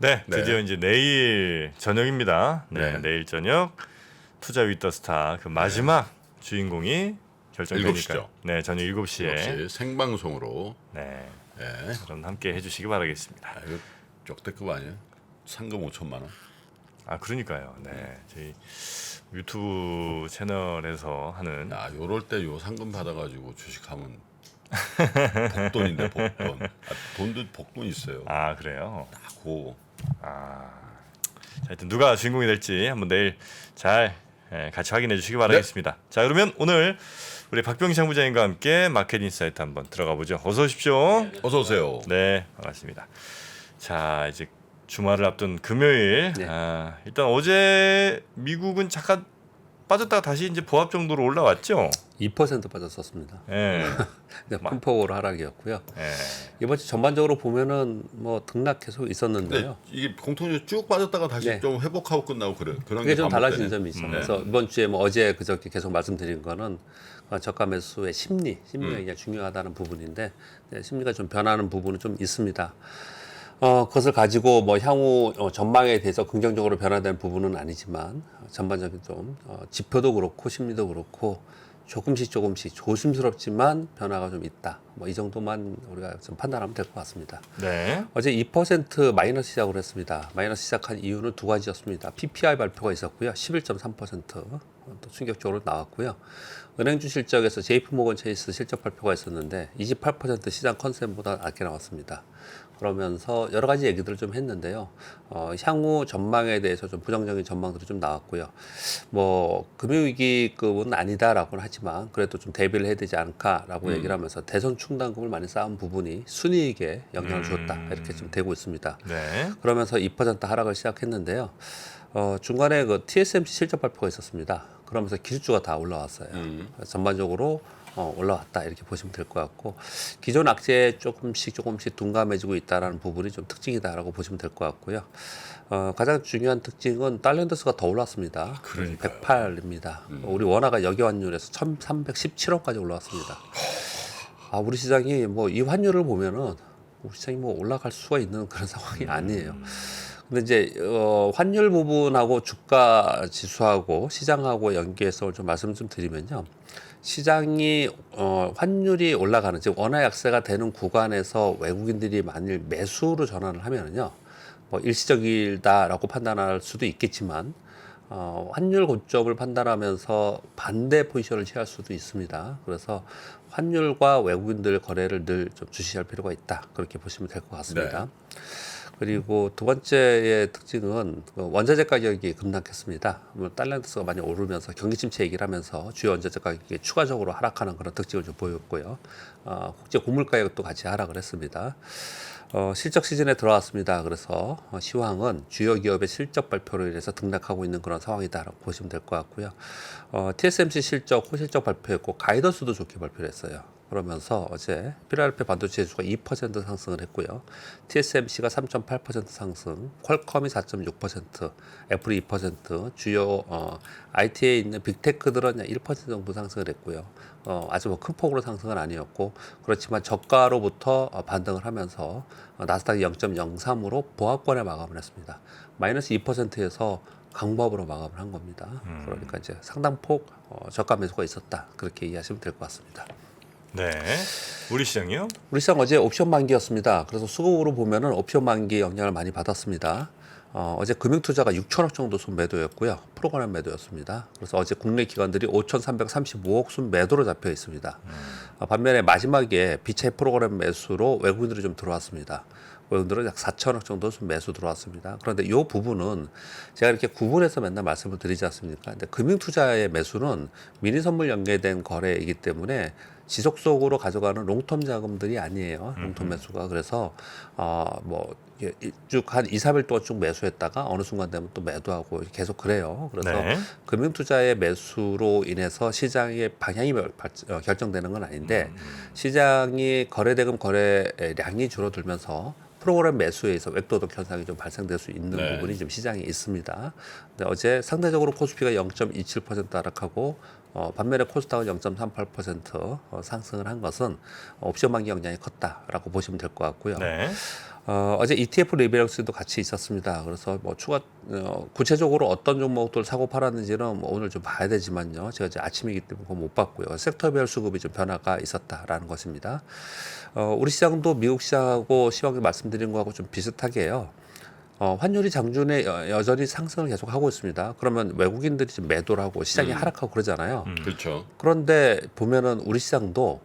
네, 네. 드디어 이제 내일 저녁입니다. 네, 네. 내일 저녁 투자 위더 스타 그 마지막 주인공이 결정되니까. 7시죠. 네, 저녁 7시에. 7시 생방송으로. 네, 예. 그럼 함께 해주시기 바라겠습니다. 아, 이거 쪽대급 아니에요? 상금 5천만 원. 아, 그러니까요. 네, 저희 유튜브 채널에서 하는 야, 요럴 때 요 상금 받아가지고 주식하면 복돈인데 복돈. 돈도 복돈 있어요. 아, 그래요. 고. 자, 하여튼 누가 주인공이 될지 한번 내일 잘 같이 확인해 주시기 바라겠습니다. 자, 그러면 오늘 우리 박병창 부장님과 함께 마켓 인사이트 한번 들어가 보죠. 어서 오십시오. 어서 오세요. 네, 반갑습니다. 자, 이제 주말을 앞둔 금요일. 네. 일단 어제 미국은 잠깐 빠졌다가 다시 이제 보합 정도로 올라왔죠. 2% 빠졌었습니다. 예. 큰 폭으로 하락이었고요. 예. 이번 주 전반적으로 보면은 뭐 등락 계속 근데 있었는데요. 이게 공통적으로 쭉 빠졌다가 다시 네. 좀 회복하고 끝나고 그런 그게 좀 달라지는 반복되네. 점이 있어요. 그래서 이번 주에 뭐 어제 그저께 계속 말씀드린 거는 저가 매수의 심리가 굉장히 중요하다는 부분인데 네, 심리가 좀 변하는 부분은 좀 있습니다. 그것을 가지고 뭐 향후 전망에 대해서 긍정적으로 변화되는 부분은 아니지만 전반적인 좀 지표도 그렇고 심리도 그렇고 조금씩 조심스럽지만 변화가 좀 있다. 뭐 이 정도만 우리가 좀 판단하면 될 것 같습니다. 네. 어제 2% 마이너스 시작을 했습니다. 마이너스 시작한 이유는 두 가지였습니다. PPI 발표가 있었고요. 11.3%또 충격적으로 나왔고요. 은행주 실적에서 JP모건 체이스 실적 발표가 있었는데 28% 시장 컨센보다 낮게 나왔습니다. 그러면서 여러 가지 얘기들을 좀 했는데요. 향후 전망에 대해서 좀 부정적인 전망들이 좀 나왔고요. 뭐 금융위기급은 아니다라고는 하지만 그래도 좀 대비를 해야 되지 않을까라고 얘기를 하면서 대선 충당금을 많이 쌓은 부분이 순이익에 영향을 주었다 이렇게 좀 되고 있습니다. 네. 그러면서 2% 하락을 시작했는데요. 중간에 그 TSMC 실적 발표가 있었습니다. 그러면서 기술주가 다 올라왔어요. 전반적으로 올라왔다 이렇게 보시면 될 것 같고 기존 악재에 조금씩 둔감해지고 있다라는 부분이 좀 특징이다라고 보시면 될 것 같고요. 가장 중요한 특징은 달러인더스가 더 올랐습니다. 108입니다. 우리 원화가 역의 환율에서 1,317원까지 올라왔습니다. 우리 시장이 뭐 이 환율을 보면은 우리 시장이 뭐 올라갈 수가 있는 그런 상황이 아니에요. 근데 이제 환율 부분하고 주가 지수하고 시장하고 연계해서 좀 말씀 좀 드리면요. 시장이 환율이 올라가는 즉 원화 약세가 되는 구간에서 외국인들이 만일 매수로 전환을 하면은요. 뭐 일시적이다라고 판단할 수도 있겠지만 환율 고점을 판단하면서 반대 포지션을 취할 수도 있습니다. 그래서 환율과 외국인들 거래를 늘 좀 주시할 필요가 있다. 그렇게 보시면 될 것 같습니다. 네. 그리고 두 번째의 특징은 원자재 가격이 급락했습니다. 달러인더스가 많이 오르면서 경기 침체 얘기를 하면서 주요 원자재 가격이 추가적으로 하락하는 그런 특징을 좀 보였고요. 국제 고물 가격도 같이 하락을 했습니다. 실적 시즌에 들어왔습니다. 그래서 시황은 주요 기업의 실적 발표로 인해서 등락하고 있는 그런 상황이다라고 보시면 될 것 같고요. TSMC 실적, 호실적 발표했고 가이던스도 좋게 발표를 했어요. 그러면서 어제 필라델피아 반도체 지수가 2% 상승을 했고요. TSMC가 3.8% 상승, 퀄컴이 4.6%, 애플이 2%, 주요 IT에 있는 빅테크들은 1% 정도 상승을 했고요. 아주 뭐 큰 폭으로 상승은 아니었고 그렇지만 저가로부터 반등을 하면서 나스닥이 0.03으로 보합권에 마감을 했습니다. 마이너스 2%에서 강보합으로 마감을 한 겁니다. 그러니까 이제 상당폭 저가 매수가 있었다. 그렇게 이해하시면 될 것 같습니다. 네. 우리 시장이요? 우리 시장 어제 옵션 만기였습니다. 그래서 수급으로 보면은 옵션 만기 영향을 많이 받았습니다. 어제 금융투자가 6천억 정도 순매도였고요. 프로그램 매도였습니다. 그래서 어제 국내 기관들이 5,335억 순매도로 잡혀 있습니다. 반면에 마지막에 비차익 프로그램 매수로 외국인들이 좀 들어왔습니다. 외국인들은 약 4천억 정도 순매수 들어왔습니다. 그런데 이 부분은 제가 이렇게 구분해서 맨날 말씀을 드리지 않습니까? 근데 금융투자의 매수는 미니선물 연계된 거래이기 때문에 지속적으로 가져가는 롱텀 자금들이 아니에요. 롱텀 매수가. 그래서 뭐 쭉 한 2, 3일 동안 쭉 매수했다가 어느 순간 되면 또 매도하고 계속 그래요. 그래서 네. 금융투자의 매수로 인해서 시장의 방향이 결정되는 건 아닌데 시장이 거래대금 거래량이 줄어들면서 프로그램 매수에 의해서 웹도덕 현상이 좀 발생될 수 있는 네. 부분이 좀 시장에 있습니다. 근데 어제 상대적으로 코스피가 0.27% 하락하고 반면에 코스닥은 0.38% 상승을 한 것은 옵션 만기 영향이 컸다라고 보시면 될 것 같고요. 네. 어제 ETF 리밸런스도 같이 있었습니다. 그래서 뭐 구체적으로 어떤 종목들 사고 팔았는지는 뭐 오늘 좀 봐야 되지만요. 제가 이제 아침이기 때문에 그거 못 봤고요. 섹터별 수급이 좀 변화가 있었다라는 것입니다. 우리 시장도 미국 시장하고 시황에 말씀드린 거하고 좀 비슷하게요. 환율이 장중에 여전히 상승을 계속 하고 있습니다. 그러면 외국인들이 지금 매도를 하고 시장이 하락하고 그러잖아요. 그렇죠. 그런데 보면은 우리 시장도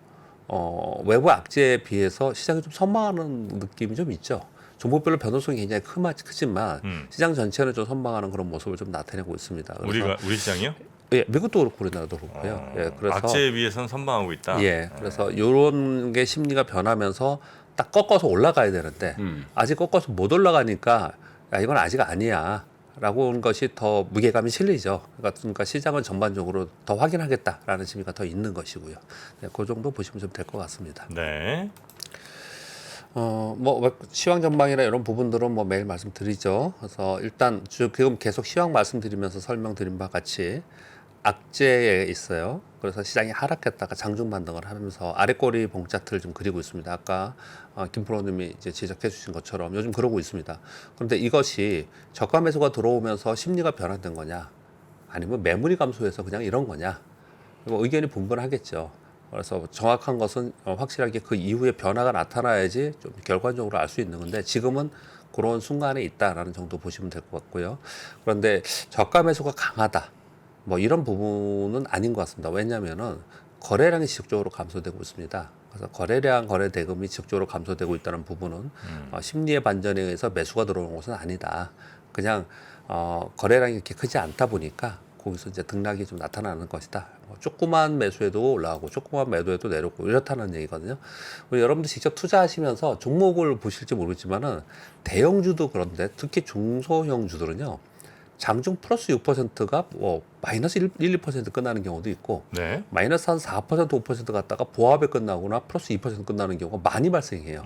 외부 악재에 비해서 시장이 좀 선방하는 느낌이 좀 있죠. 종목별로 변동성이 굉장히 크지만 시장 전체는 좀 선방하는 그런 모습을 좀 나타내고 있습니다. 그래서 우리 시장이요? 예, 미국도 그렇고 우리나라도 그렇고요. 예, 그래서 악재에 비해서는 선방하고 있다. 예, 그래서 이런 게 심리가 변하면서 딱 꺾어서 올라가야 되는데 아직 꺾어서 못 올라가니까 야, 이건 아직 아니야. 라고 하는 것이 더 무게감이 실리죠. 그러니까 시장은 전반적으로 더 확인하겠다라는 심리가 더 있는 것이고요. 네, 그 정도 보시면 좀 될 것 같습니다. 네. 뭐 시황 전망이나 이런 부분들은 뭐 매일 말씀드리죠. 그래서 일단 지금 계속 시황 말씀드리면서 설명드린 바와 같이 악재에 있어요. 그래서 시장이 하락했다가 장중 반등을 하면서 아래꼬리 봉 차트를 좀 그리고 있습니다. 아까 김프로님이 이제 지적해 주신 것처럼 요즘 그러고 있습니다. 그런데 이것이 저가 매수가 들어오면서 심리가 변화된 거냐, 아니면 매물이 감소해서 그냥 이런 거냐, 뭐 의견이 분분하겠죠. 그래서 정확한 것은 확실하게 그 이후에 변화가 나타나야지 좀 결과적으로 알 수 있는 건데 지금은 그런 순간에 있다라는 정도 보시면 될 것 같고요. 그런데 저가 매수가 강하다, 뭐 이런 부분은 아닌 것 같습니다. 왜냐하면은 거래량이 지속적으로 감소되고 있습니다. 그래서 거래량, 거래 대금이 지속적으로 감소되고 있다는 부분은 심리의 반전에 의해서 매수가 들어오는 것은 아니다. 그냥 거래량이 이렇게 크지 않다 보니까 거기서 이제 등락이 좀 나타나는 것이다. 조그만 매수에도 올라가고 조그만 매도에도 내려오고 이렇다는 얘기거든요. 우리 여러분들 직접 투자하시면서 종목을 보실지 모르겠지만은 대형주도 그런데 특히 중소형주들은요. 장중 플러스 6%가 뭐 마이너스 1, 2% 끝나는 경우도 있고 네. 마이너스 한 4%, 5% 갔다가 보합에 끝나거나 플러스 2% 끝나는 경우가 많이 발생해요.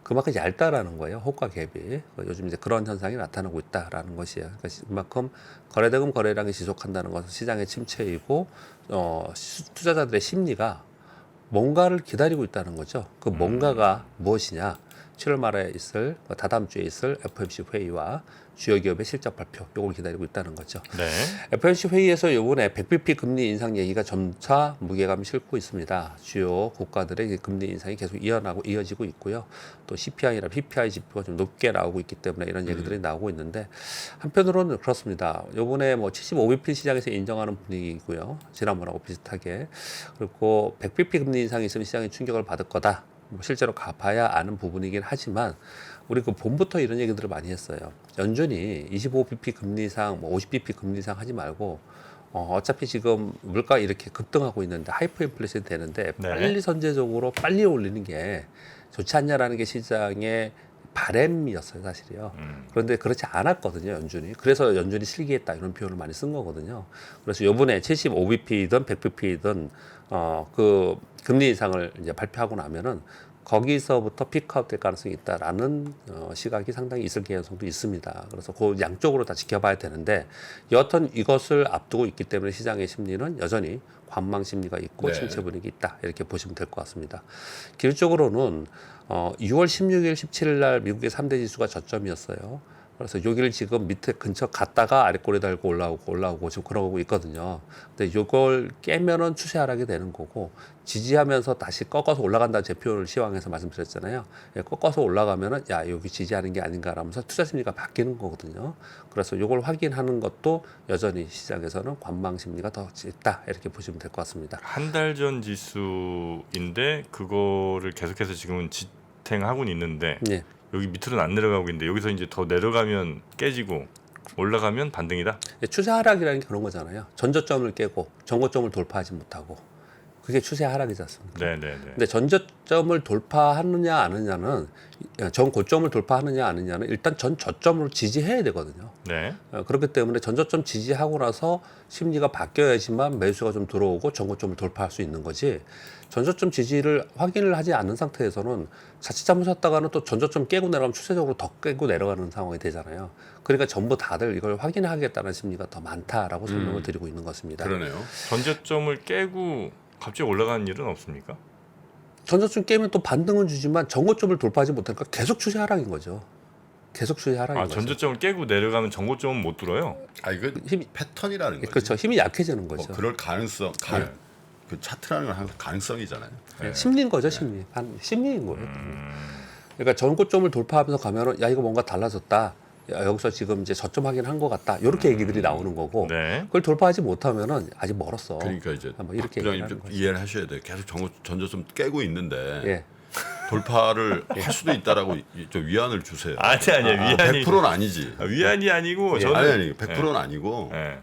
그만큼 얇다라는 거예요. 호가 갭이. 요즘 이제 그런 현상이 나타나고 있다라는 것이에요. 그러니까 그만큼 거래대금 거래량이 지속한다는 것은 시장의 침체이고 투자자들의 심리가 뭔가를 기다리고 있다는 거죠. 그 뭔가가 무엇이냐? 7월 말에 있을 다다음 주에 있을 FOMC 회의와 주요 기업의 실적 발표 요걸 기다리고 있다는 거죠. 네. FOMC 회의에서 이번에 100bp 금리 인상 얘기가 점차 무게감이 실고 있습니다. 주요 국가들의 금리 인상이 계속 이어지고 있고요. 또 CPI나 PPI 지표가 좀 높게 나오고 있기 때문에 이런 얘기들이 나오고 있는데 한편으로는 그렇습니다. 이번에 뭐 75bp 시장에서 인정하는 분위기고요. 지난번하고 비슷하게. 그리고 100bp 금리 인상이 있으면 시장이 충격을 받을 거다. 뭐 실제로 가봐야 아는 부분이긴 하지만 우리 그 봄부터 이런 얘기들을 많이 했어요. 연준이 25bp 금리상, 뭐 50bp 금리상 하지 말고 어차피 지금 물가 이렇게 급등하고 있는데 하이퍼 인플레이션이 되는데 네. 빨리 선제적으로 빨리 올리는 게 좋지 않냐라는 게 시장의 바램이었어요, 사실이요. 그런데 그렇지 않았거든요, 연준이. 그래서 연준이 실기했다 이런 표현을 많이 쓴 거거든요. 그래서 이번에 75bp든 100bp든 그 금리 인상을 이제 발표하고 나면은 거기서부터 피크아웃 될 가능성이 있다라는 시각이 상당히 있을 가능성도 있습니다. 그래서 그 양쪽으로 다 지켜봐야 되는데 여하튼 이것을 앞두고 있기 때문에 시장의 심리는 여전히 관망 심리가 있고 네. 침체 분위기 있다 이렇게 보시면 될 것 같습니다. 기술적으로는 6월 16일, 17일 날 미국의 3대 지수가 저점이었어요. 그래서 여기를 지금 밑에 근처 갔다가 아래꼬리 달고 올라오고 지금 그러고 있거든요. 근데 이걸 깨면은 추세 하락이 되는 거고 지지하면서 다시 꺾어서 올라간다는 제 표현을 시황에서 말씀드렸잖아요. 예, 꺾어서 올라가면은 야 여기 지지하는 게 아닌가라면서 투자 심리가 바뀌는 거거든요. 그래서 이걸 확인하는 것도 여전히 시장에서는 관망 심리가 더 있다 이렇게 보시면 될 것 같습니다. 한 달 전 지수인데 그거를 계속해서 지금은 지탱하고는 있는데 예. 여기 밑으로는 안 내려가고 있는데 여기서 이제 더 내려가면 깨지고 올라가면 반등이다. 추세 하락이라는 게 그런 거잖아요. 전저점을 깨고 전고점을 돌파하지 못하고 그게 추세 하락이지 않습니까? 네, 네, 네. 근데 전 저점을 돌파하느냐 안 하느냐는 전 고점을 돌파하느냐 안 하느냐는 일단 전 저점으로 지지해야 되거든요. 네. 그렇기 때문에 전 저점 지지하고 나서 심리가 바뀌어야지만 매수가 좀 들어오고 전 고점을 돌파할 수 있는 거지. 전 저점 지지를 확인을 하지 않은 상태에서는 자칫 잘못했다가는 또 전 저점 깨고 내려가면 추세적으로 더 깨고 내려가는 상황이 되잖아요. 그러니까 전부 다들 이걸 확인하겠다는 심리가 더 많다라고 설명을 드리고 있는 것입니다. 그러네요. 전저점을 깨고 갑자기 올라가는 일은 없습니까? 전저점 깨면 또 반등은 주지만 전고점을 돌파하지 못하니까 계속 추세 하락인 거죠. 계속 추세 하락인 아, 거죠. 전저점을 깨고 내려가면 전고점은 못 들어요. 아 이거 힘이- 패턴이라는 거죠. 그렇죠. 힘이 약해지는 뭐 거죠. 그럴 가능성, 그 차트라는 건 항상 가능성이잖아요. 네. 심리인 거죠, 심리. 심리인 거예요. 그러니까 전고점을 돌파하면서 가면은 야 이거 뭔가 달라졌다. 야, 여기서 지금 이제 저점 확인한 것 같다. 이렇게 얘기들이 나오는 거고 네. 그걸 돌파하지 못하면은 아직 멀었어. 그러니까 이제 뭐 이렇게 부장님 얘기하는 좀 거죠. 이해를 하셔야 돼요. 계속 전저점 깨고 있는데 예. 돌파를 할 수도 있다라고 좀 위안을 주세요. 아니 아니야. 위안이 100%는 아니지. 위안이 아니고 예. 저는 아니 100%는 아니고 예.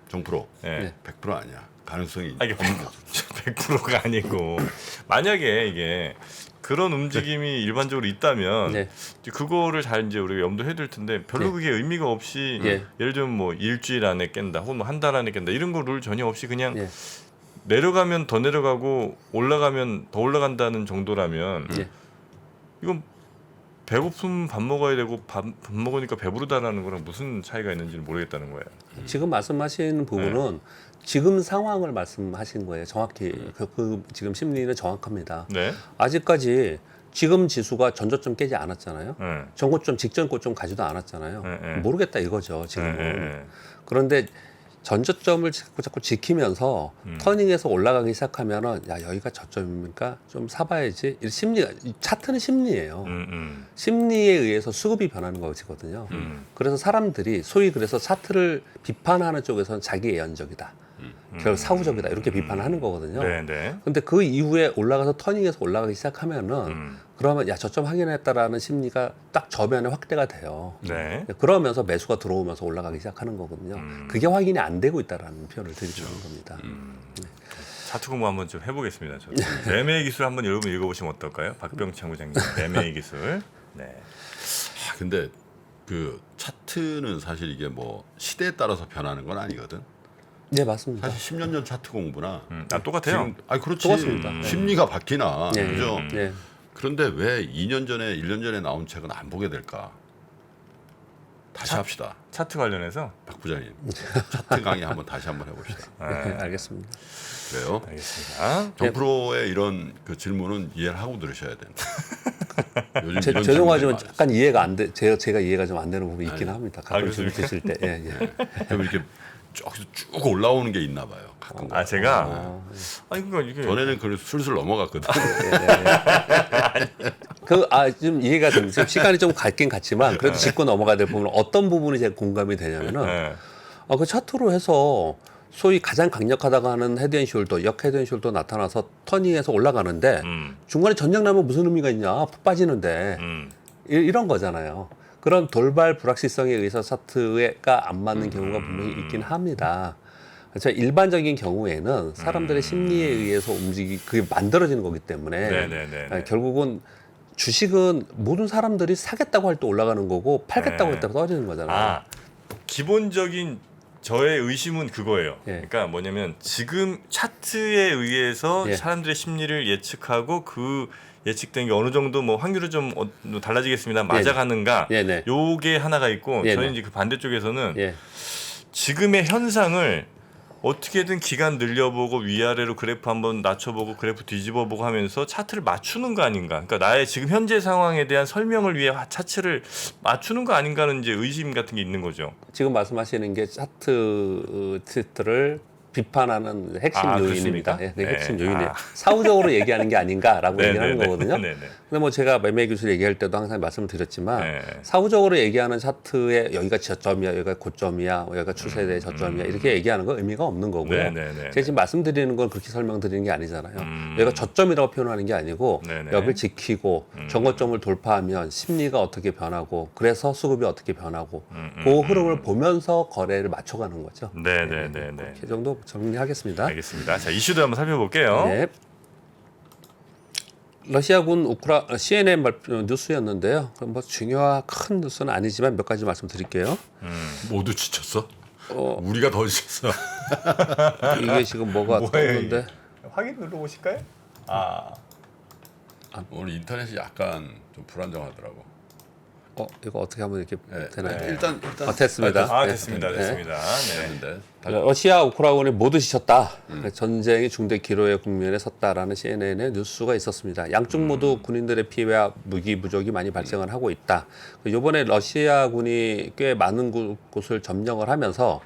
정프로 예. 100% 아니야. 가능성이 아, 이게 100%가 아니고 만약에 이게 그런 움직임이 일반적으로 있다면 네. 이제 그거를 잘 이제 우리가 염두해 둘 텐데 별로 네. 그게 의미가 없이 예. 예를 들면 뭐 일주일 안에 깬다 혹은 뭐 한 달 안에 깬다 이런 거 룰 전혀 없이 그냥 예. 내려가면 더 내려가고 올라가면 더 올라간다는 정도라면 예. 이건 배고프면 밥 먹어야 되고 밥 먹으니까 배부르다라는 거랑 무슨 차이가 있는지는 모르겠다는 거예요. 지금 말씀하시는 부분은 지금 상황을 말씀하신 거예요. 정확히 그 지금 심리는 정확합니다. 네. 아직까지 지금 지수가 전저점 깨지 않았잖아요. 네. 전고점 직전 고점 가지도 않았잖아요. 네. 모르겠다 이거죠 지금은. 네. 그런데 전저점을 자꾸 지키면서 터닝해서 올라가기 시작하면은 야 여기가 저점입니까? 좀 사봐야지. 이 심리가 이 차트는 심리예요. 심리에 의해서 수급이 변하는 것이거든요. 그래서 사람들이 소위 그래서 차트를 비판하는 쪽에서는 자기 예언적이다. 결국 사후적이다 이렇게 비판을 하는 거거든요. 네. 네. 근데 그 이후에 올라가서 터닝해서 올라가기 시작하면은 그러면 야 저점 확인했다라는 심리가 딱 저변에 확대가 돼요. 네. 그러면서 매수가 들어오면서 올라가기 시작하는 거거든요. 그게 확인이 안 되고 있다라는 표현을 드리는 겁니다. 차트 공부 한번 좀 해보겠습니다. 저도. 매매의 기술 한번 여러분 읽어보시면 어떨까요? 박병창 부장님 매매의 기술. 네. 근데 그 차트는 사실 이게 뭐 시대에 따라서 변하는 건 아니거든. 네 맞습니다. 사실 10년 전 차트 공부나 똑같아요. 지금 그렇지. 똑같습니다. 심리가 바뀌나. 네. 그죠? 네. 그런데 왜 2년 전에 1년 전에 나온 책은 안 보게 될까? 다시 합시다. 차트 관련해서. 박 부장님. 차트 강의 한번 다시 한번 해봅시다. 네, 알겠습니다. 그래요? 알겠습니다. 정프로의 이런 그 질문은 이해를 하고 들으셔야 된다. 요즘 이런 죄송하지만 질문들이 약간 이해가 안 돼. 제가 이해가 좀 안 되는 부분이 있긴 합니다. 가끔 좀 그렇습니까? 드실 때. 예, 예. 많아요. 좀 이렇게 쭉 올라오는 게 있나 봐요. 가끔. 아 제가 아니 그러니까 이게 전에는 그 슬슬 넘어갔거든. 좀 이해가 됩니다. 지금 시간이 좀 갔긴 갔지만 그래도 짚고 넘어가야 될 부분은 어떤 부분이 제가 공감이 되냐면은 네. 그 차트로 해서 소위 가장 강력하다고 하는 헤드앤숄더, 역 헤드앤숄더 나타나서 터닝해서 올라가는데 중간에 전장 나면 무슨 의미가 있냐? 푹 빠지는데 이런 거잖아요. 그런 돌발 불확실성에 의해서 차트가 안 맞는 경우가 분명히 있긴 합니다. 그래서 일반적인 경우에는 사람들의 심리에 의해서 그게 만들어지는 거기 때문에 네네네. 결국은 주식은 모든 사람들이 사겠다고 할 때 올라가는 거고 팔겠다고 네. 할 때 떨어지는 거잖아요. 아 기본적인 저의 의심은 그거예요. 예. 그러니까 뭐냐면 지금 차트에 의해서 예. 사람들의 심리를 예측하고 그 예측된 게 어느 정도 뭐 확률은 좀 달라지겠습니다. 맞아가는가? 예, 네. 요게 하나가 있고 예, 저는 네. 이제 그 반대쪽에서는 예. 지금의 현상을 어떻게든 기간 늘려보고 위아래로 그래프 한번 낮춰보고 그래프 뒤집어보고 하면서 차트를 맞추는 거 아닌가? 그러니까 나의 지금 현재 상황에 대한 설명을 위해 차트를 맞추는 거 아닌가는 이제 의심 같은 게 있는 거죠. 지금 말씀하시는 게 차트를 비판하는 핵심 요인입니다. 그렇습니까? 예, 그 핵심 네. 요인이에요. 사후적으로 얘기하는 게 아닌가라고 네, 얘기하는 네, 거거든요. 네, 네. 근데 뭐 제가 매매 기술 얘기할 때도 항상 말씀을 드렸지만 네. 사후적으로 얘기하는 차트에 여기가 저점이야, 여기가 고점이야, 여기가 추세대 저점이야 이렇게 얘기하는 건 의미가 없는 거고요. 네, 네, 네. 제가 지금 말씀드리는 건 그렇게 설명드리는 게 아니잖아요. 여기가 저점이라고 표현하는 게 아니고 네, 네. 여기를 지키고 정거점을 돌파하면 심리가 어떻게 변하고 그래서 수급이 어떻게 변하고 그 흐름을 보면서 거래를 맞춰가는 거죠. 네네네네. 그 정도 정리하겠습니다. 알겠습니다. 자, 이슈도 한번 살펴볼게요. 네. 러시아군 CNN 발표 뉴스였는데요. 뭐 중요한 큰 뉴스는 아니지만 몇 가지 말씀드릴게요. 모두 지쳤어? 우리가 더 지쳤어. 이게 지금 뭐가 떴는데 확인 눌러보실까요? 오늘 인터넷이 약간 좀 불안정하더라고. 이거 어떻게 하면 이렇게 네. 되나요? 일단 됐습니다. 됐습니다. 네. 됐습니다. 네. 됐는데 러시아 우크라이나군이 모두 지쳤다. 전쟁이 중대 기로의 국면에 섰다라는 CNN의 뉴스가 있었습니다. 양쪽 모두 군인들의 피해와 무기 부족이 많이 발생을 하고 있다. 이번에 러시아군이 꽤 많은 곳을 점령을 하면서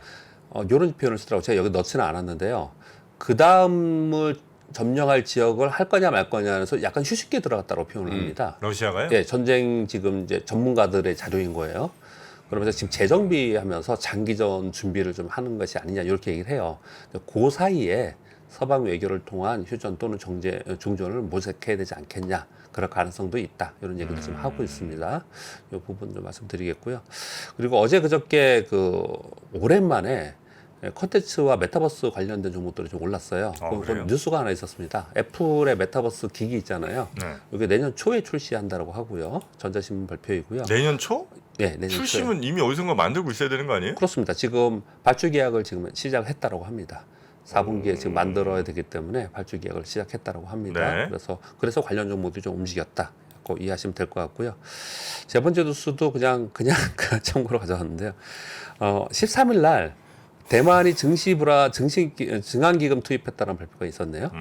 이런 표현을 쓰더라고요. 제가 여기 넣지는 않았는데요. 그 다음을 점령할 지역을 할 거냐 말 거냐에서 약간 휴식기에 들어갔다고 표현을 합니다. 러시아가요? 예, 전쟁 지금 이제 전문가들의 자료인 거예요. 그러면서 지금 재정비하면서 장기전 준비를 좀 하는 것이 아니냐 이렇게 얘기를 해요. 그 사이에 서방 외교를 통한 휴전 또는 중전을 모색해야 되지 않겠냐 그럴 가능성도 있다 이런 얘기를 지금 하고 있습니다. 이 부분 좀 말씀드리겠고요. 그리고 어제 그저께 오랜만에 콘텐츠와 메타버스 관련된 종목들이 좀 올랐어요. 그래요? 뉴스가 하나 있었습니다. 애플의 메타버스 기기 있잖아요. 네. 이게 내년 초에 출시한다고 하고요. 전자신문 발표이고요. 내년 초? 네, 내년 초에. 출시면 이미 어디선가 만들고 있어야 되는 거 아니에요? 그렇습니다. 지금 발주 계약을 지금 시작을 했다고 합니다. 4분기에 지금 만들어야 되기 때문에 발주 계약을 시작했다고 합니다. 네. 그래서 관련 종목들이 좀 움직였다. 이해하시면 될 것 같고요. 세 번째 뉴스도 그냥 참고로 가져왔는데요. 13일 날 대만이 증안기금 투입했다는 발표가 있었네요.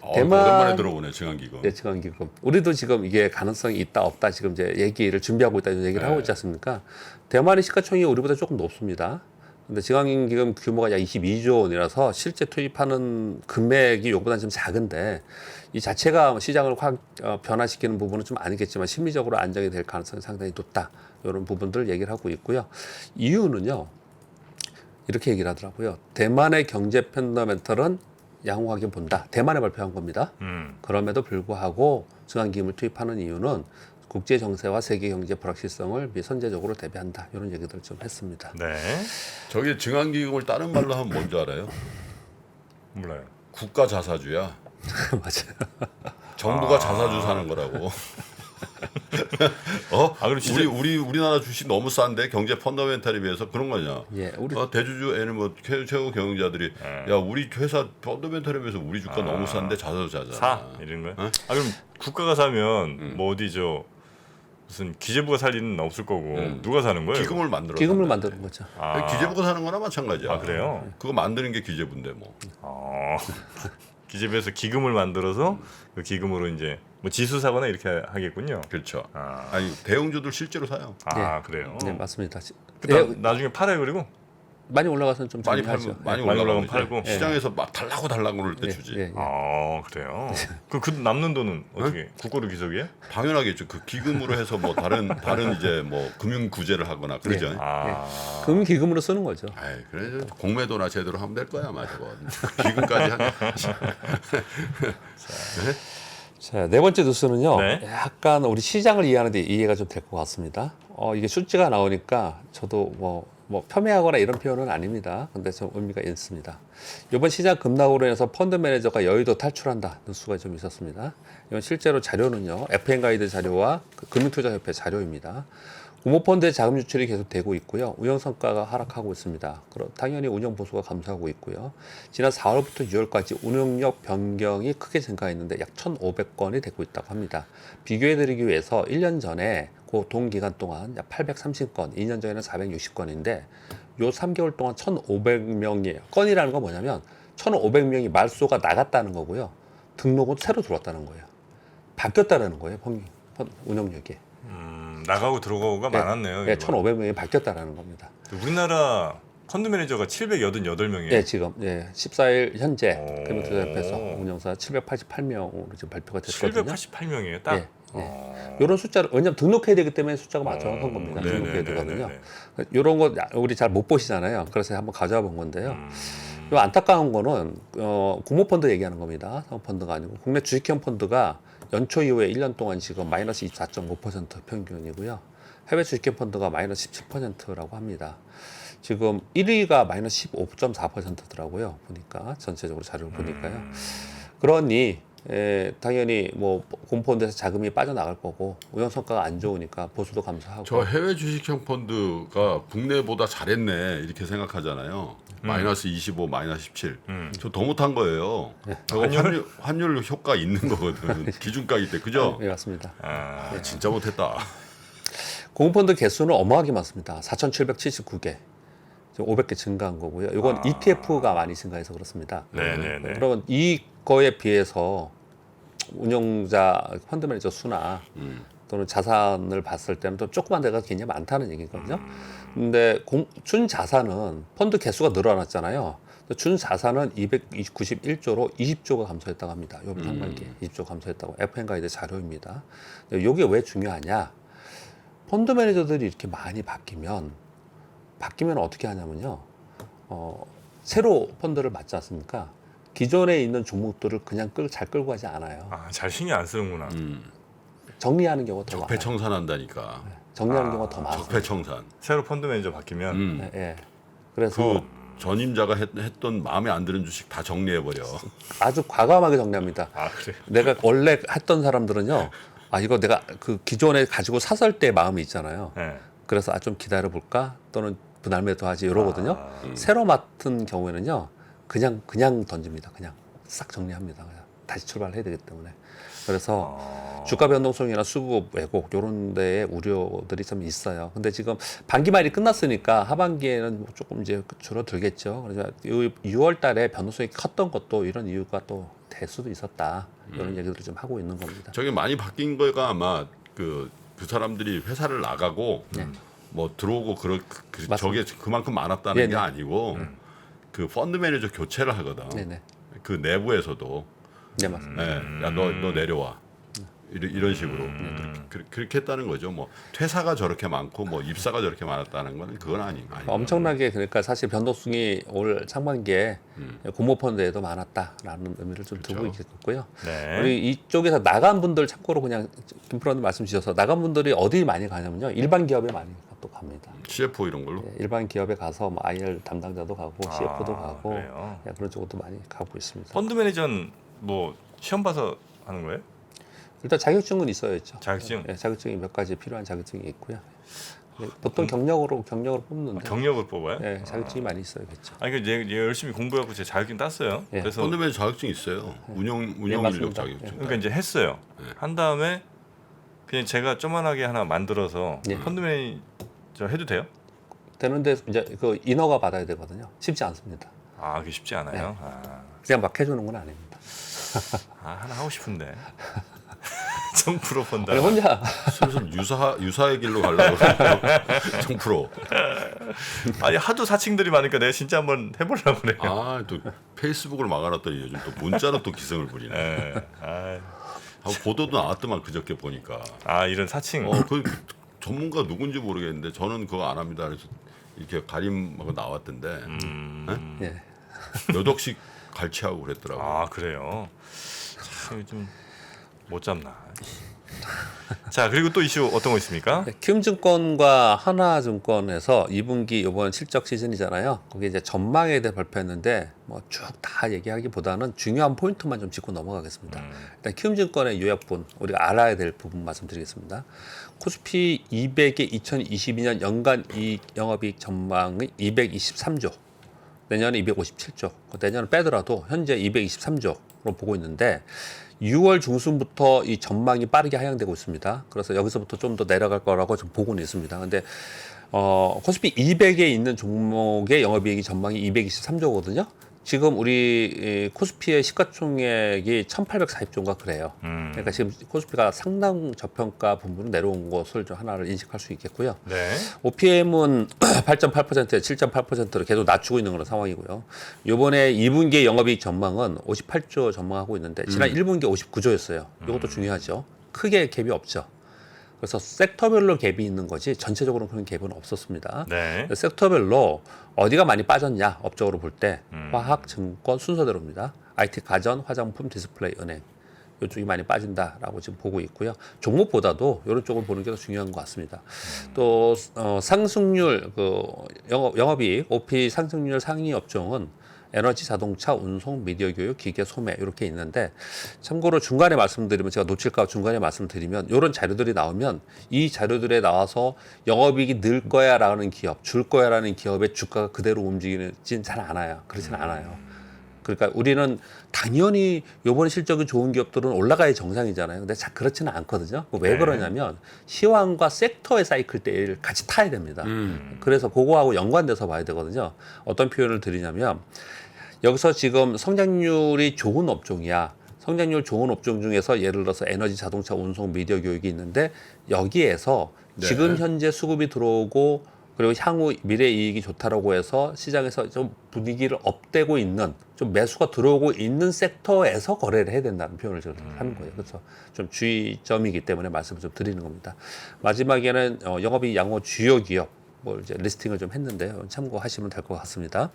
오랜만에 들어보네 증안기금. 네, 증안기금. 우리도 지금 이게 가능성이 있다 없다 지금 이제 얘기를 준비하고 있다 이런 얘기를 하고 있지 않습니까? 대만의 시가총액이 우리보다 조금 높습니다. 근데 증안기금 규모가 약 22조 원이라서 실제 투입하는 금액이 요보다는 좀 작은데 이 자체가 시장을 확 변화시키는 부분은 좀 아니겠지만 심리적으로 안정이 될 가능성이 상당히 높다. 이런 부분들 얘기를 하고 있고요. 이유는요. 이렇게 얘기를 하더라고요. 대만의 경제 펀더멘털은 양호하게 본다. 대만에 발표한 겁니다. 그럼에도 불구하고 증안기금을 투입하는 이유는 국제 정세와 세계 경제 불확실성을 선제적으로 대비한다. 이런 얘기들을 좀 했습니다. 네. 저기 증안기금을 다른 말로 하면 뭔지 알아요? 몰라요. 국가 자사주야. 맞아요. 정부가 자사주 사는 거라고. 그럼 진짜 우리나라 주식 너무 싼데 경제 펀더멘탈에 비해서 그런 거냐? 예, 우리 대주주에는 뭐 최고 경영자들이 야 우리 회사 펀더멘탈에 비해서 우리 주가 너무 싼데 자사주 사잖아. 사 이런 거요? 그럼 국가가 사면 뭐 어디죠? 무슨 기재부가 살 리는 없을 거고 누가 사는 거예요? 기금을 만들어. 기금을 만드는 거죠. 기재부가 사는 거나 마찬가지야. 그래요? 그거 만드는 게 기재부인데 뭐. 기재부에서 기금을 만들어서 그 기금으로 이제 뭐 지수 사거나 이렇게 하겠군요. 그렇죠. 아니 대형주들 실제로 사요. 그래요. 네, 맞습니다. 나중에 팔아요 그리고 많이 올라가서는 좀 많이 정리하죠. 팔면 많이 많이 올라가면 올라가면 팔고. 시장에서 막 달라고 그럴 때 주지. 예. 그래요. 그 남는 돈은 어떻게 국고로 기속이에요? 당연하겠죠. 그 기금으로 해서 뭐 다른 이제 뭐 금융 구제를 하거나 그러죠. 금 기금으로 쓰는 거죠. 아이 그래 공매도나 제대로 하면 될 거야, 아마 저거. 기금까지 하게. 자, 네 번째 뉴스는요. 네. 약간 우리 시장을 이해하는데 이해가 좀 될 것 같습니다. 이게 수치가 나오니까 저도 뭐 폄훼하거나 이런 표현은 아닙니다. 근데 좀 의미가 있습니다. 이번 시장 급락으로 인해서 펀드 매니저가 여의도 탈출한다 뉴스가 좀 있었습니다. 이건 실제로 자료는요. FN 가이드 자료와 금융투자협회 자료입니다. 공모펀드의 자금 유출이 계속 되고 있고요. 운영 성과가 하락하고 있습니다. 당연히 운영 보수가 감소하고 있고요. 지난 4월부터 6월까지 운영력 변경이 크게 증가했는데 약 1,500건이 되고 있다고 합니다. 비교해드리기 위해서 1년 전에 그 동기간 동안 약 830건, 2년 전에는 460건인데 요 3개월 동안 1,500명이에요. 건이라는 건 뭐냐면 1,500명이 말소가 나갔다는 거고요. 등록은 새로 들어왔다는 거예요. 바뀌었다는 거예요. 운영력이. 나가고 들어가고가 많았네요. 네, 1,500명이 바뀌었다는 겁니다. 우리나라 펀드 매니저가 788명이에요. 네, 지금 14일 현재 금융투자협회에서 운영사 788명으로 지금 발표가 됐거든요. 788명이에요, 딱. 이런 숫자를 왜냐하면 등록해야 되기 때문에 숫자가 정확한 겁니다. 등록해야 되거든요. 이런 거 우리 잘 못 보시잖아요. 그래서 한번 가져와 본 건데요. 요 안타까운 거는 공모펀드 얘기하는 겁니다. 사모펀드가 아니고 국내 주식형 펀드가 연초 이후에 1년 동안 지금 마이너스 24.5% 평균이고요. 해외 주식형 펀드가 마이너스 17%라고 합니다. 지금 1위가 마이너스 15.4%더라고요. 보니까 전체적으로 자료를 보니까요. 그러니 당연히 뭐 공포펀드에서 자금이 빠져나갈 거고 운영 성과가 안 좋으니까 보수도 감소하고. 저 해외 주식형 펀드가 국내보다 잘했네 이렇게 생각하잖아요. 마이너스 25, 마이너스 17. 저 더 못한 거예요. 저거 환율 효과 있는 거거든. 기준가기 때 그죠? 네, 맞습니다. 진짜 못했다. 공포펀드 개수는 어마하게 많습니다. 4,779개. 500개 증가한 거고요. 이건 ETF가 많이 증가해서 그렇습니다. 네네네. 그러면 이거에 비해서 운용자 펀드 매니저 수나 또는 자산을 봤을 때는 또 조그만 데가 굉장히 많다는 얘기거든요. 근데 준 자산은 펀드 개수가 늘어났잖아요. 준 자산은 291조로 20조가 감소했다고 합니다. 요번 상반기에 20조 감소했다고 FN 가이드 자료입니다. 이게 왜 중요하냐? 펀드 매니저들이 이렇게 많이 바뀌면 어떻게 하냐면요. 새로 펀드를 맞지 않습니까? 기존에 있는 종목들을 그냥 잘 끌고 가지 않아요. 잘 신경 안 쓰는구나. 정리하는 경우가 더 많아요. 적폐청산한다니까. 정리하는 경우가 더 많아요. 적폐청산. 새로 펀드 매니저 바뀌면 네, 예. 그래서 그 전임자가 했던 마음에 안 드는 주식 다 정리해 버려. 아주 과감하게 정리합니다. 그래. 내가 원래 했던 사람들은요. 이거 내가 그 기존에 가지고 샀을 때 마음이 있잖아요. 네. 그래서 좀 기다려 볼까 또는 분할 매도하지 이러거든요. 새로 맡은 경우에는요. 그냥 던집니다. 그냥 싹 정리합니다. 그냥 다시 출발해야 되기 때문에. 그래서 주가 변동성이나 수급 왜곡 이런 데에 우려들이 좀 있어요. 근데 지금 반기 말이 끝났으니까 하반기에는 조금 이제 줄어들겠죠. 그래서 6월 달에 변동성이 컸던 것도 이런 이유가 또 될 수도 있었다. 이런 얘기들을 좀 하고 있는 겁니다. 저게 많이 바뀐 거가 아마 그 사람들이 회사를 나가고 뭐 들어오고 저게 그만큼 많았다는 네네. 게 아니고 그 펀드 매니저 교체를 하거든. 네네. 그 내부에서도 네 맞습니다. 야 너 내려와 이런 식으로 그렇게 했다는 거죠. 뭐 퇴사가 저렇게 많고 뭐 입사가 저렇게 많았다는 건 그건 아닌 거 아니에요. 엄청나게 그러니까 사실 변동성이 올 상반기에 공모펀드에도 많았다라는 의미를 좀 두고 있겠고요. 네. 우리 이쪽에서 나간 분들 참고로 그냥 김프로님 말씀 주셔서 나간 분들이 어디 많이 가냐면요. 일반 기업에 많이 또 갑니다. CFO 이런 걸로. 일반 기업에 가서 뭐 IR 담당자도 가고 CF도 가고 그래요? 그런 쪽으로 많이 가고 있습니다. 펀드 매니저는 뭐 시험 봐서 하는 거예요? 일단 자격증은 있어야죠. 자격증? 네, 자격증이 몇 가지 필요한 자격증이 있고요. 네, 보통 경력으로 뽑는데 경력을 뽑아요? 네, 자격증이 많이 있어야겠죠. 얘 열심히 공부하고 제 자격증 땄어요. 예. 그래서 펀드 매니저 자격증 있어요. 운영 인력 맞습니다. 자격증. 그러니까 이제 했어요. 한 다음에 그냥 제가 조만하게 하나 만들어서 예. 펀드 매니저 해도 돼요? 되는데 이제 그 인허가 받아야 되거든요. 쉽지 않습니다. 그게 쉽지 않아요. 그냥 막 해주는 건 아닙니다. 하나 하고 싶은데. 정프로 펀드. 아니, 혼자 슬슬 유사의 길로 가려고 그래요. 정프로. 아니 하도 사칭들이 많으니까 내가 진짜 한번 해보려고 그래요. 또 페이스북을 막아놨더니 요즘 또 문자로 또 기승을 부리네. 예. 하고 보도도 나왔더만 그저께 보니까. 이런 사칭. 그 전문가 누군지 모르겠는데 저는 그거 안 합니다. 그래서 이렇게 가림하고 나왔던데 예. 몇 억씩 갈취하고 그랬더라고요. 그래요. 참 좀 못 잡나. 자 그리고 또 이슈 어떤 거 있습니까? 키움증권과 하나증권에서 2분기 이번 실적 시즌이잖아요. 거기 이제 전망에 대해 발표했는데 뭐 쭉 다 얘기하기보다는 중요한 포인트만 좀 짚고 넘어가겠습니다. 일단 키움증권의 요약분 우리가 알아야 될 부분 말씀드리겠습니다. 코스피 200의 2022년 연간 영업이익 전망이 223조. 내년에 257조. 내년은 빼더라도 현재 223조로 보고 있는데 6월 중순부터 이 전망이 빠르게 하향되고 있습니다. 그래서 여기서부터 좀 더 내려갈 거라고 좀 보고는 있습니다. 근데 코스피 200에 있는 종목의 영업이익이 전망이 223조거든요. 지금 우리 코스피의 시가총액이 1,840조인가 그래요. 그러니까 지금 코스피가 상당 저평가 부분으로 내려온 것을 좀 하나를 인식할 수 있겠고요. 네. OPM은 8.8%에 7.8%로 계속 낮추고 있는 그런 상황이고요. 이번에 2분기 영업이익 전망은 58조 전망하고 있는데 지난 1분기 59조였어요. 이것도 중요하죠. 크게 갭이 없죠. 그래서 섹터별로 갭이 있는 거지 전체적으로 그런 갭은 없었습니다. 네. 섹터별로 어디가 많이 빠졌냐 업적으로 볼 때 화학, 증권 순서대로입니다. IT, 가전, 화장품, 디스플레이, 은행 이쪽이 많이 빠진다라고 지금 보고 있고요. 종목보다도 이런 쪽을 보는 게 더 중요한 것 같습니다. 또 상승률 영업이익 OP 상승률 상위 업종은 에너지, 자동차, 운송, 미디어 교육, 기계, 소매 이렇게 있는데 참고로 중간에 말씀드리면 제가 놓칠까 봐 중간에 말씀드리면 이런 자료들이 나오면 이 자료들에 나와서 영업이익이 늘 거야라는 기업, 줄 거야라는 기업의 주가가 그대로 움직이진 잘 않아요. 그렇지는 않아요. 그러니까 우리는 당연히 요번에 실적이 좋은 기업들은 올라가야 정상이잖아요. 근데 그렇지는 않거든요. 왜 그러냐면 시황과 섹터의 사이클 때를 같이 타야 됩니다. 그래서 그거하고 연관돼서 봐야 되거든요. 어떤 표현을 드리냐면 여기서 지금 성장률이 좋은 업종이야. 성장률 좋은 업종 중에서 예를 들어서 에너지, 자동차, 운송, 미디어 교육이 있는데 여기에서 지금 현재 수급이 들어오고 그리고 향후 미래 이익이 좋다라고 해서 시장에서 좀 분위기를 업되고 있는 좀 매수가 들어오고 있는 섹터에서 거래를 해야 된다는 표현을 제가 하는 거예요. 그래서 좀 주의점이기 때문에 말씀을 좀 드리는 겁니다. 마지막에는 영업이익 양호 주요 기업 뭐 이제 리스팅을 좀 했는데요. 참고하시면 될 것 같습니다.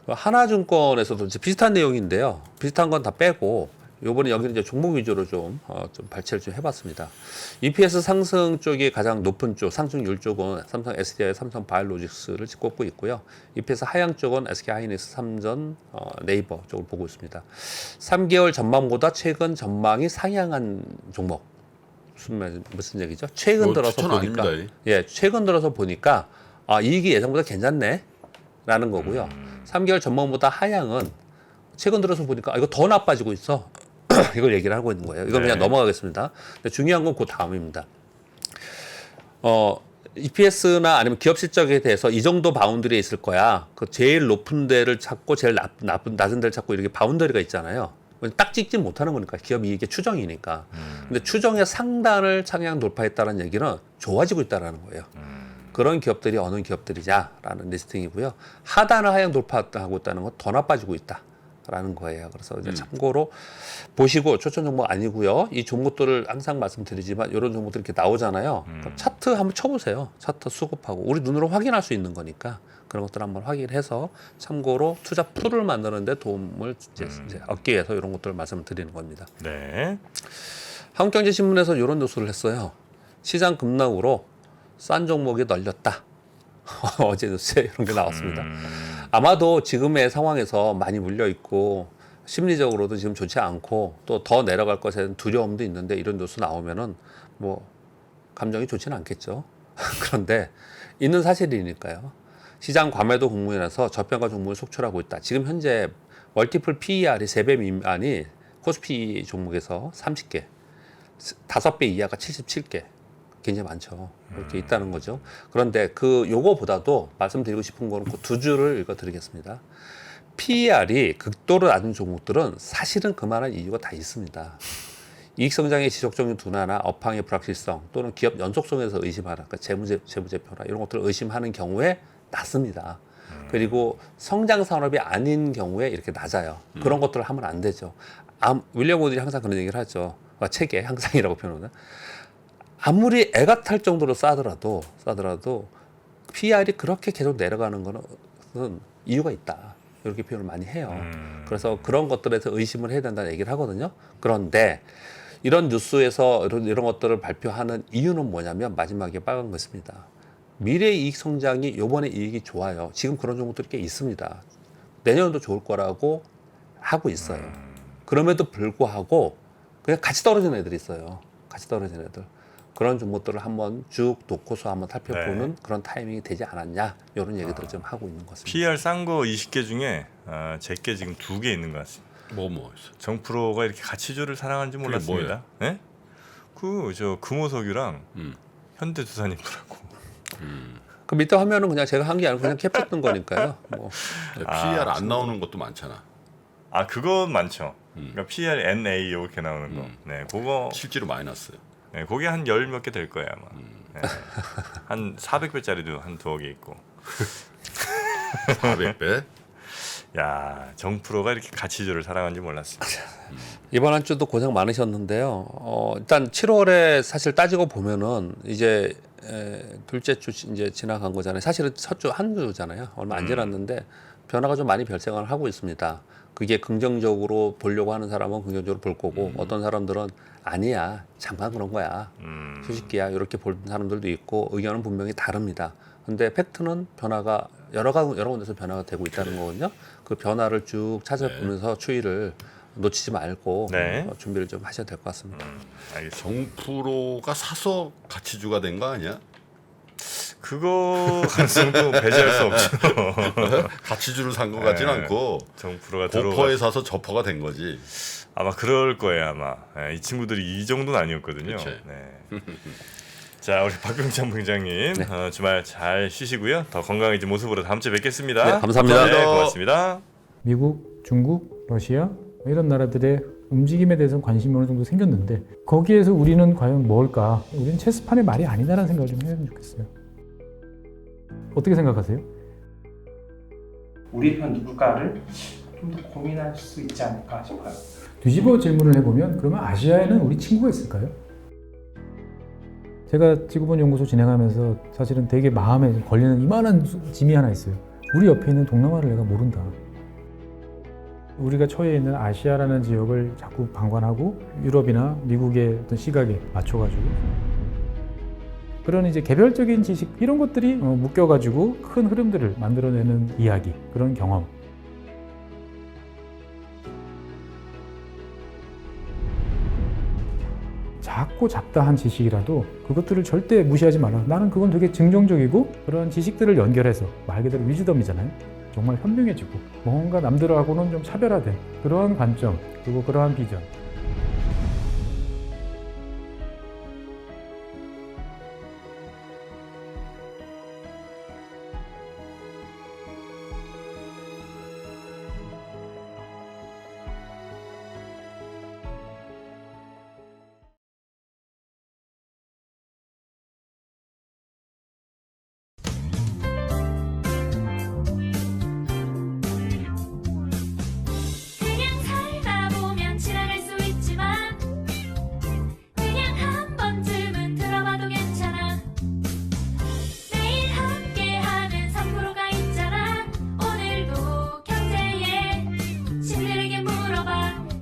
하나증권에서도 이제 비슷한 내용인데요. 비슷한 건 다 빼고 요번에 여기는 이제 종목 위주로 좀 발췌를 좀 해봤습니다. EPS 상승 쪽이 가장 높은 쪽, 상승률 쪽은 삼성 SDI, 삼성 바이오로직스를 꼽고 있고요. EPS 하향 쪽은 SK 하이닉스, 삼전, 네이버 쪽을 보고 있습니다. 3개월 전망보다 최근 전망이 상향한 종목. 무슨 얘기죠? 최근 들어서 보니까 최근 들어서 보니까 이익이 예상보다 괜찮네라는 거고요. 3개월 전망보다 하향은 최근 들어서 보니까 이거 더 나빠지고 있어. 이걸 얘기를 하고 있는 거예요. 이건 그냥 넘어가겠습니다. 근데 중요한 건 그 다음입니다. EPS나 아니면 기업 실적에 대해서 이 정도 바운더리에 있을 거야. 그 제일 높은 데를 찾고 제일 낮은 데를 찾고 이렇게 바운더리가 있잖아요. 딱 찍지 못하는 거니까 기업 이익의 추정이니까. 근데 추정의 상단을 상향 돌파했다는 얘기는 좋아지고 있다는 거예요. 그런 기업들이 어느 기업들이냐라는 리스팅이고요. 하단을 하향 돌파하고 있다는 건 더 나빠지고 있다라는 거예요. 그래서 이제 참고로 보시고 초점 종목 아니고요. 이 종목들을 항상 말씀드리지만 이런 종목들 이렇게 나오잖아요. 차트 한번 쳐보세요. 차트 수급하고 우리 눈으로 확인할 수 있는 거니까 그런 것들 한번 확인해서 참고로 투자 풀을 만드는데 도움을 이제 얻기 위해서 이런 것들을 말씀을 드리는 겁니다. 네. 한국경제신문에서 이런 뉴스를 했어요. 시장 급락으로 싼 종목이 널렸다. 어제 뉴스에 이런 게 나왔습니다. 아마도 지금의 상황에서 많이 물려 있고 심리적으로도 지금 좋지 않고 또 더 내려갈 것에 대한 두려움도 있는데 이런 뉴스 나오면은 뭐 감정이 좋지는 않겠죠. 그런데 있는 사실이니까요. 시장 과매도 국면에서 저평가 종목을 속출하고 있다. 지금 현재 멀티플 PER이 3배 미만이 코스피 종목에서 30개, 5배 이하가 77개. 굉장히 많죠. 이렇게 있다는 거죠. 그런데 요거보다도 말씀드리고 싶은 거는 그 두 줄을 읽어드리겠습니다. PER이 극도로 낮은 종목들은 사실은 그만한 이유가 다 있습니다. 이익 성장의 지속적인 둔화나 업황의 불확실성 또는 기업 연속성에서 의심하는 그러니까 재무제표나 이런 것들을 의심하는 경우에 낮습니다. 그리고 성장 산업이 아닌 경우에 이렇게 낮아요. 그런 것들을 하면 안 되죠. 윌리엄 오딜이 항상 그런 얘기를 하죠. 책에 항상이라고 표현하는. 아무리 애가 탈 정도로 싸더라도 PR이 그렇게 계속 내려가는 거는 이유가 있다. 이렇게 표현을 많이 해요. 그래서 그런 것들에서 의심을 해야 된다는 얘기를 하거든요. 그런데 이런 뉴스에서 이런 것들을 발표하는 이유는 뭐냐면 마지막에 빨간 거 있습니다. 미래 이익 성장이 요번에 이익이 좋아요. 지금 그런 종목들이 꽤 있습니다. 내년도 좋을 거라고 하고 있어요. 그럼에도 불구하고 그냥 같이 떨어지는 애들이 있어요. 같이 떨어지는 애들. 그런 종목들을 한번 쭉 놓고서 한번 살펴보는 그런 타이밍이 되지 않았냐 이런 얘기들을 좀 하고 있는 것 같습니다. PR 싼 거 20개 중에 제게 지금 2개 있는 것 같습니다. 뭐 있어? 정프로가 이렇게 가치주를 사랑하는지 몰랐습니다. 네? 저 금호석유랑 현대두산인프라고. 그 밑에 화면은 그냥 제가 한 게 아니고 그냥 캡했던 거니까요. 뭐. PER 안 나오는 것도 많잖아. 그건 많죠. 그러니까 PR, NA 이렇게 나오는 거. 네, 그거 실제로 마이너스요. 네, 거기 한 10몇 개 될 거예요 아마. 네. 한 400배짜리도 한 2개 있고. 400배? 야, 정프로가 이렇게 가치주를 사랑하는지 몰랐습니다. 이번 한 주도 고생 많으셨는데요. 일단 7월에 사실 따지고 보면은 이제 둘째 주 이제 지나간 거잖아요. 사실은 첫 주 한 주잖아요. 얼마 안 지났는데 변화가 좀 많이 발생을 하고 있습니다. 그게 긍정적으로 보려고 하는 사람은 긍정적으로 볼 거고 어떤 사람들은 아니야 잠깐 그런 거야 휴식기야 이렇게 볼 사람들도 있고 의견은 분명히 다릅니다. 근데 팩트는 변화가 여러 군데서 변화가 되고 있다는 거거든요. 그 변화를 쭉 찾아보면서 추이를 놓치지 말고 네. 준비를 좀 하셔야 될 것 같습니다. 알겠습니다. 정프로가 사서 가치주가 된 거 아니야? 그거 가능성도 배제할 수 없죠. 가치주를 산 것 같진 않고 정프로가 고퍼에 들어가 사서 저퍼가 된 거지. 아마 그럴 거예요 아마. 이 친구들이 이 정도는 아니었거든요. 그치. 네. 자 우리 박병창 부장님 주말 잘 쉬시고요. 더 건강해진 모습으로 다음 주에 뵙겠습니다. 네, 감사합니다. 네, 고맙습니다. 미국, 중국, 러시아 이런 나라들의 움직임에 대해서 관심이 어느 정도 생겼는데 거기에서 우리는 과연 뭘까? 우리는 체스판의 말이 아니다라는 생각을 좀 해야 좋겠어요. 어떻게 생각하세요? 우리 편 누굴까를 좀 더 고민할 수 있지 않을까 싶어요. 뒤집어 질문을 해보면 그러면 아시아에는 우리 친구가 있을까요? 제가 지구본 연구소 진행하면서 사실은 되게 마음에 걸리는 이만한 짐이 하나 있어요. 우리 옆에 있는 동남아를 내가 모른다. 우리가 처해 있는 아시아라는 지역을 자꾸 방관하고 유럽이나 미국의 어떤 시각에 맞춰가지고 그런 이제 개별적인 지식 이런 것들이 묶여가지고 큰 흐름들을 만들어내는 이야기 그런 경험. 작고 잡다한 지식이라도 그것들을 절대 무시하지 마라. 나는 그건 되게 긍정적이고 그런 지식들을 연결해서 말 그대로 위즈덤이잖아요. 정말 현명해지고 뭔가 남들하고는 좀 차별화된 그러한 관점 그리고 그러한 비전